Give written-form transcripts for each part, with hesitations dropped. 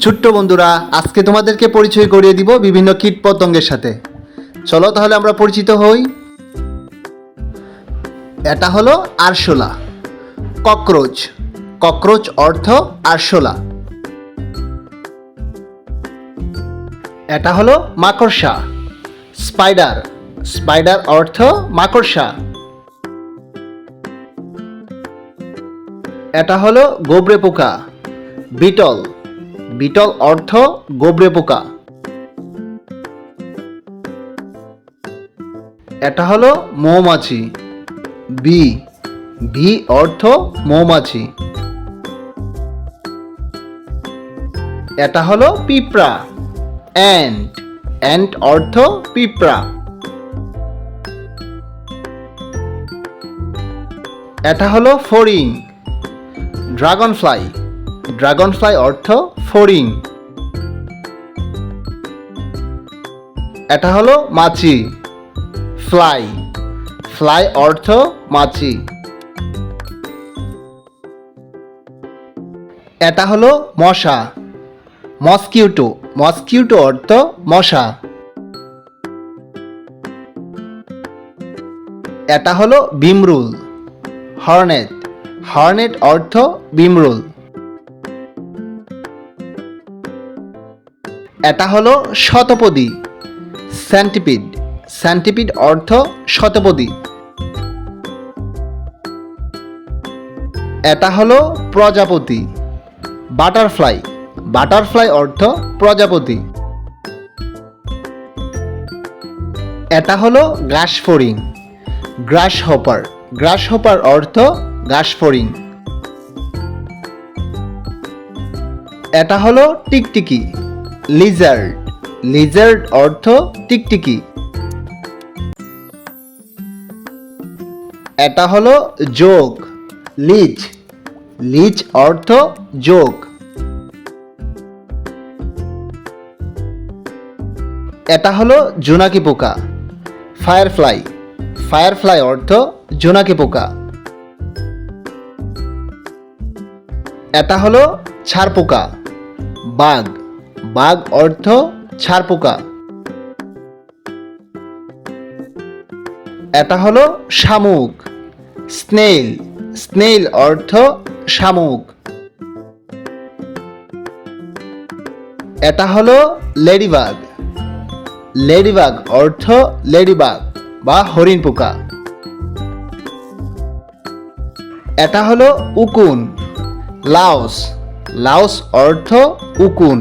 ছোট্ট বন্ধুরা, আজকে তোমাদেরকে পরিচয় করিয়ে দিব বিভিন্ন কীটপতঙ্গের সাথে। চলো তাহলে আমরা পরিচিত হই। এটা হলো আরশোলা, ককরোচ। ককরোচ অর্থ আরশোলা। এটা হলো মাকড়সা, স্পাইডার। স্পাইডার অর্থ মাকড়সা। এটা হলো গোবরে পোকা, বিটল। বিটল অর্থ গোবরে পোকা। এটা হলো মৌমাছি, বি। বি অর্থ মৌমাছি। এটা হলো পিঁপড়া, অ্যান্ট। অ্যান্ট অর্থ পিঁপড়া। এটা হলো ফড়িং, ড্রাগন ফ্লাই। ড্রাগন ফ্লাই অর্থ ফড়িং। এটা হলো মাছি, ফ্লাই। ফ্লাই অর্থ মাছি। এটা হলো মশা, মসকিউটো। মসকিউটো অর্থ মশা। এটা হলো বিমরুল, হর্নেট। হর্নেট অর্থ বিমরুল। এটা হলো শতপদী, সেন্টিপিড। সেন্টিপিড অর্থ শতপদী। এটা হলো প্রজাপতি, বাটারফ্লাই। বাটারফ্লাই অর্থ প্রজাপতি। এটা হলো ঘাসফড়িং, গ্রাস হপার। গ্রাস হপার অর্থ ঘাসফড়িং। এটা হলো টিকটিকি, লিজার্ড। লিজার্ড অর্থ টিকটিকি। এটা হলো যোগ, লিচ। লিচ অর্থ যোগ। এটা হলো জোনাকি পোকা, ফায়ারফ্লাই। ফায়ারফ্লাই অর্থ জোনাকি পোকা। এটা হলো ছারপোকা, বাঘ। বাঘ অর্থ ছারপোকা। এটা হলো শামুক, স্নেইল। স্নেইল অর্থ শামুক। এটা হলো লেডিবাগ। লেডিবাগ অর্থ লেডিবাগ বা হরিণ পোকা। এটা হলো উকুন, লাউস। লাউস অর্থ উকুন।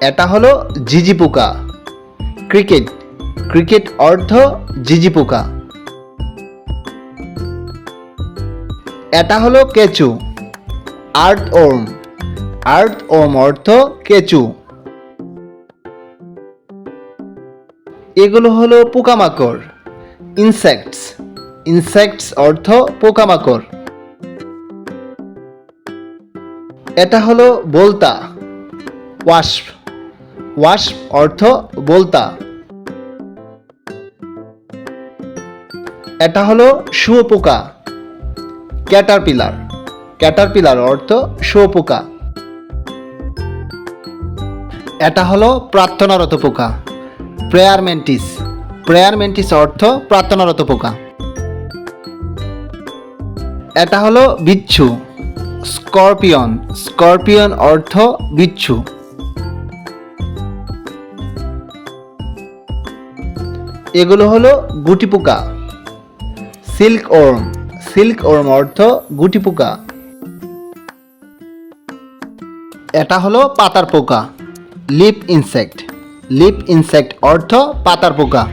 এটা হলো ঝিঝি পোকা, ক্রিকেট। ক্রিকেট অর্থ ঝিঝি পোকা। এটা হলো কেঁচু, আর্থওয়ার্ম। আর্থওয়ার্ম অর্থ কেঁচু। এগুলো হলো পোকামাকড়, ইনসেক্টস। ইনসেক্টস অর্থ পোকামাকড়। এটা হলো বোলতা, ওয়াস্প। ওয়াস্প অর্থ বোলতা। এটা হলো শুঁয়োপোকা, ক্যাটারপিলার। ক্যাটারপিলার অর্থ শুঁয়োপোকা। এটা হলো প্রার্থনারত পোকা, প্রেয়ার ম্যান্টিস। প্রেয়ার ম্যান্টিস অর্থ প্রার্থনারত পোকা। এটা হলো বিচ্ছু, স্করপিয়ন। স্করপিয়ন অর্থ বিচ্ছু। এগুলো হলো গুটি পোকা, সিল্ক ওর্ম। সিল্ক ওর্ম অর্থ গুটি পোকা। এটা হলো পাতার পোকা, লিপ ইনসেক্ট। লিপ ইনসেক্ট অর্থ পাতার পোকা।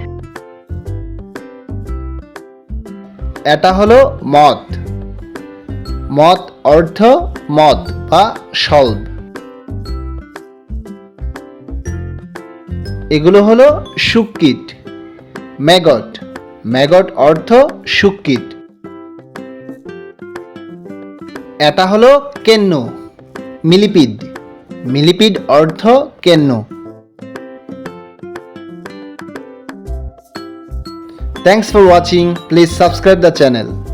এটা হলো মথ। মথ অর্থ মথ বা সল্ভ। এগুলো হলো শুককীট, ম্যাগট। ম্যাগট অর্থ শুককীট। এটা হলো কেন্নু, মিলিপিড। মিলিপিড অর্থ কেন্নু। Thanks for watching. Please subscribe the channel.